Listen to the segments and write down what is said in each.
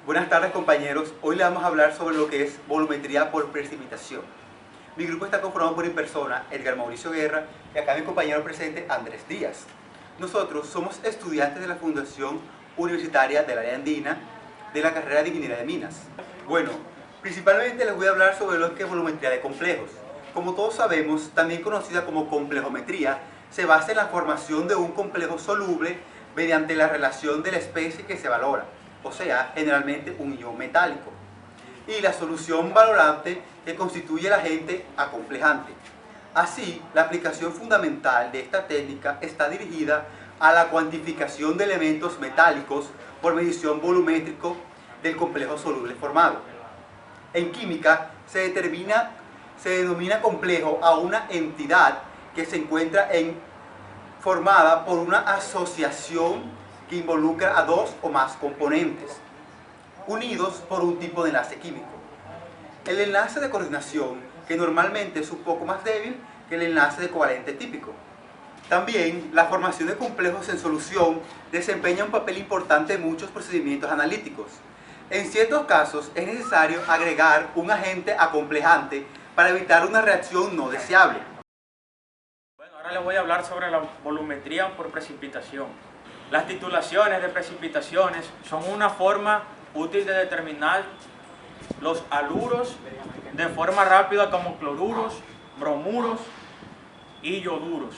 Buenas tardes compañeros, hoy le vamos a hablar sobre lo que es volumetría por precipitación. Mi grupo está conformado por mi persona, Edgar Mauricio Guerra, y acá mi compañero presente, Andrés Díaz. Nosotros somos estudiantes de la Fundación Universitaria del Área Andina de la carrera de Ingeniería de Minas. Bueno, principalmente les voy a hablar sobre lo que es volumetría de complejos. Como todos sabemos, también conocida como complejometría, se basa en la formación de un complejo soluble mediante la relación de la especie que se valora, o sea, generalmente un ion metálico, y la solución valorante que constituye el agente acomplejante. Así, la aplicación fundamental de esta técnica está dirigida a la cuantificación de elementos metálicos por medición volumétrico del complejo soluble formado. En química se denomina complejo a una entidad que se encuentra formada por una asociación que involucra a dos o más componentes, unidos por un tipo de enlace químico. El enlace de coordinación, que normalmente es un poco más débil que el enlace de covalente típico. También, la formación de complejos en solución desempeña un papel importante en muchos procedimientos analíticos. En ciertos casos es necesario agregar un agente acomplejante para evitar una reacción no deseable. Bueno, ahora les voy a hablar sobre la volumetría por precipitación. Las titulaciones de precipitaciones son una forma útil de determinar los haluros de forma rápida como cloruros, bromuros y ioduros.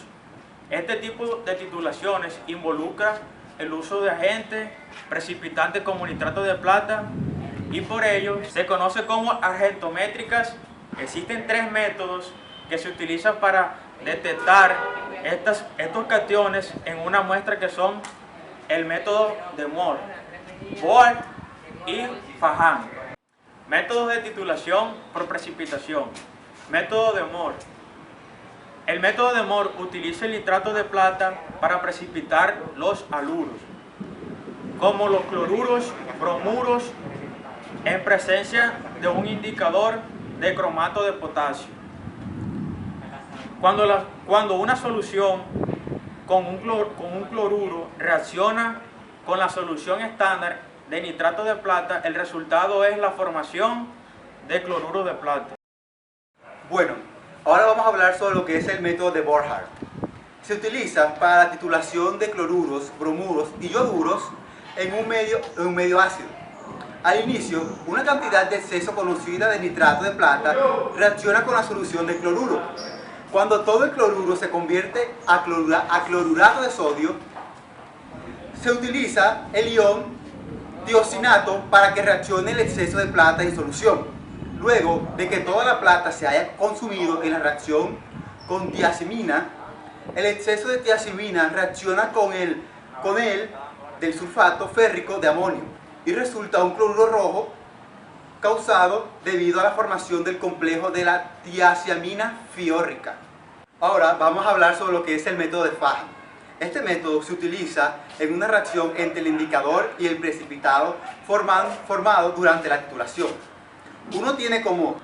Este tipo de titulaciones involucra el uso de agentes precipitantes como nitrato de plata y por ello se conoce como argentométricas. Existen tres métodos que se utilizan para detectar estos cationes en una muestra, que son el método de Mohr, Bohr y Faján. Métodos de titulación por precipitación. Método de Mohr. El método de Mohr utiliza el nitrato de plata para precipitar los haluros, como los cloruros, bromuros, en presencia de un indicador de cromato de potasio. Cuando una solución con un cloruro reacciona con la solución estándar de nitrato de plata, el resultado es la formación de cloruro de plata. Bueno, ahora vamos a hablar sobre lo que es el método de Borchardt. Se utiliza para la titulación de cloruros, bromuros y ioduros en un medio ácido. Al inicio, una cantidad de exceso conocida de nitrato de plata reacciona con la solución de cloruro. Cuando todo el cloruro se convierte a clorurato de sodio, se utiliza el ion tiosinato para que reaccione el exceso de plata en solución. Luego de que toda la plata se haya consumido en la reacción con tiazimina, el exceso de tiazimina reacciona con el del sulfato férrico de amonio y resulta un cloruro rojo causado debido a la formación del complejo de la tiaziamina fiórrica. Ahora vamos a hablar sobre lo que es el método de Faján. Este método se utiliza en una reacción entre el indicador y el precipitado formado durante la titulación. Uno tiene como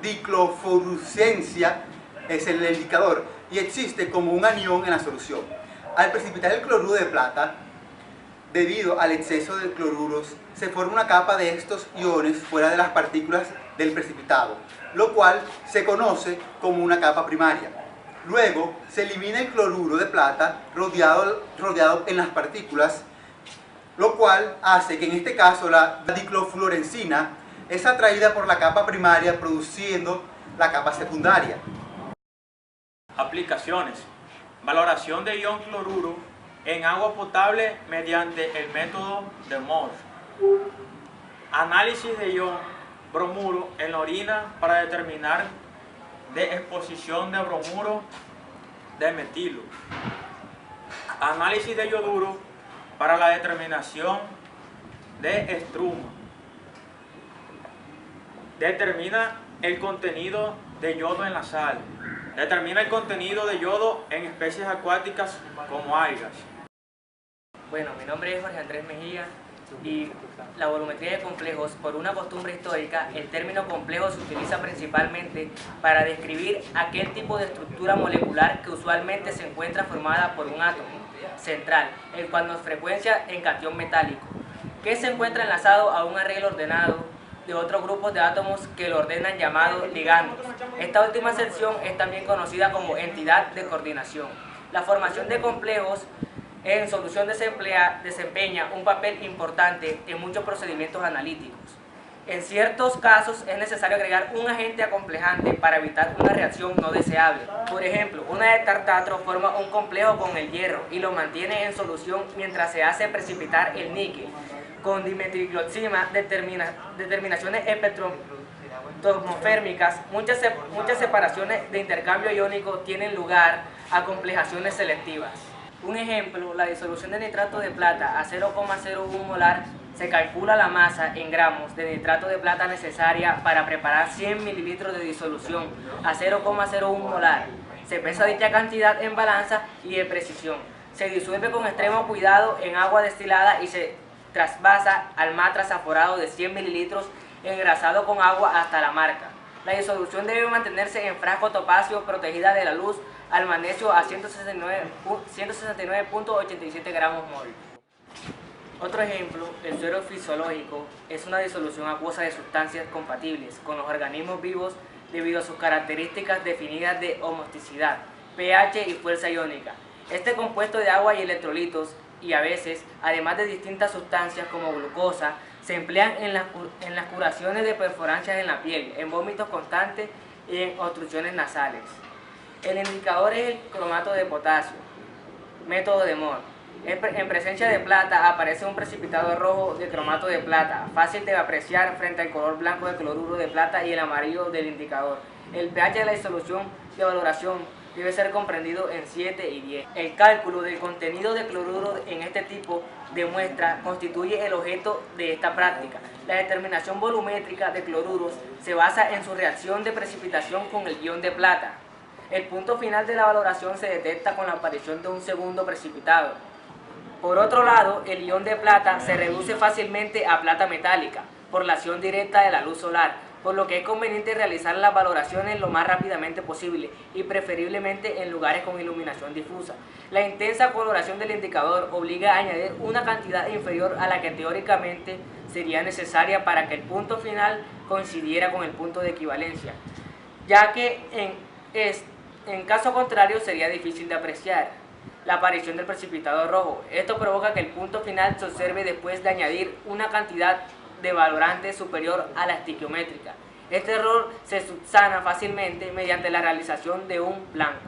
diclofluorescencia, es el indicador, y existe como un anión en la solución. Al precipitar el cloruro de plata, debido al exceso de cloruros, se forma una capa de estos iones fuera de las partículas del precipitado, lo cual se conoce como una capa primaria. Luego se elimina el cloruro de plata rodeado en las partículas, lo cual hace que en este caso la diclofluorescina es atraída por la capa primaria, produciendo la capa secundaria. Aplicaciones. Valoración de ion cloruro en agua potable mediante el método de Mohr. Análisis de ion bromuro en la orina para determinar de exposición de bromuro de metilo. Análisis de yoduro para la determinación de estruma. Determina el contenido de yodo en la sal. Determina el contenido de yodo en especies acuáticas como algas. Bueno, mi nombre es Jorge Andrés Mejía y la volumetría de complejos, por una costumbre histórica, el término complejo se utiliza principalmente para describir aquel tipo de estructura molecular que usualmente se encuentra formada por un átomo central, el cual nos frecuencia en catión metálico. que se encuentra enlazado a un arreglo ordenado de otros grupos de átomos que lo ordenan llamados ligandos. Esta última sección es también conocida como entidad de coordinación. La formación de complejos en solución desempeña un papel importante en muchos procedimientos analíticos. En ciertos casos es necesario agregar un agente acomplejante para evitar una reacción no deseable. Por ejemplo, una de tartatro forma un complejo con el hierro y lo mantiene en solución mientras se hace precipitar el níquel. Con dimetilcloxima, determinaciones espectrotomoférmicas, muchas separaciones de intercambio iónico tienen lugar a complejaciones selectivas. Un ejemplo, la disolución de nitrato de plata a 0,01 molar, se calcula la masa en gramos de nitrato de plata necesaria para preparar 100 mililitros de disolución a 0,01 molar. Se pesa dicha cantidad en balanza y de precisión. Se disuelve con extremo cuidado en agua destilada y se trasvasa al matraz aforado de 100 mililitros engrasado con agua hasta la marca. La disolución debe mantenerse en frasco topacio protegida de la luz al magnesio a 169.87 gramos mol. Otro ejemplo, el suero fisiológico es una disolución acuosa de sustancias compatibles con los organismos vivos debido a sus características definidas de homosticidad, pH y fuerza iónica. Este compuesto de agua y electrolitos y a veces, además de distintas sustancias como glucosa, se emplean en las curaciones de perforancias en la piel, en vómitos constantes y en obstrucciones nasales. El indicador es el cromato de potasio. Método de Mohr. En presencia de plata aparece un precipitado rojo de cromato de plata, fácil de apreciar frente al color blanco del cloruro de plata y el amarillo del indicador. El pH de la disolución de valoración debe ser comprendido en 7 y 10. El cálculo del contenido de cloruro en este tipo de muestra constituye el objeto de esta práctica. La determinación volumétrica de cloruros se basa en su reacción de precipitación con el ion de plata. El punto final de la valoración se detecta con la aparición de un segundo precipitado. Por otro lado, el ion de plata se reduce fácilmente a plata metálica por la acción directa de la luz solar, por lo que es conveniente realizar las valoraciones lo más rápidamente posible y preferiblemente en lugares con iluminación difusa. La intensa coloración del indicador obliga a añadir una cantidad inferior a la que teóricamente sería necesaria para que el punto final coincidiera con el punto de equivalencia, ya que en caso contrario sería difícil de apreciar la aparición del precipitado rojo. Esto provoca que el punto final se observe después de añadir una cantidad de valorante superior a la estiquiométrica. Este error se subsana fácilmente mediante la realización de un blanco.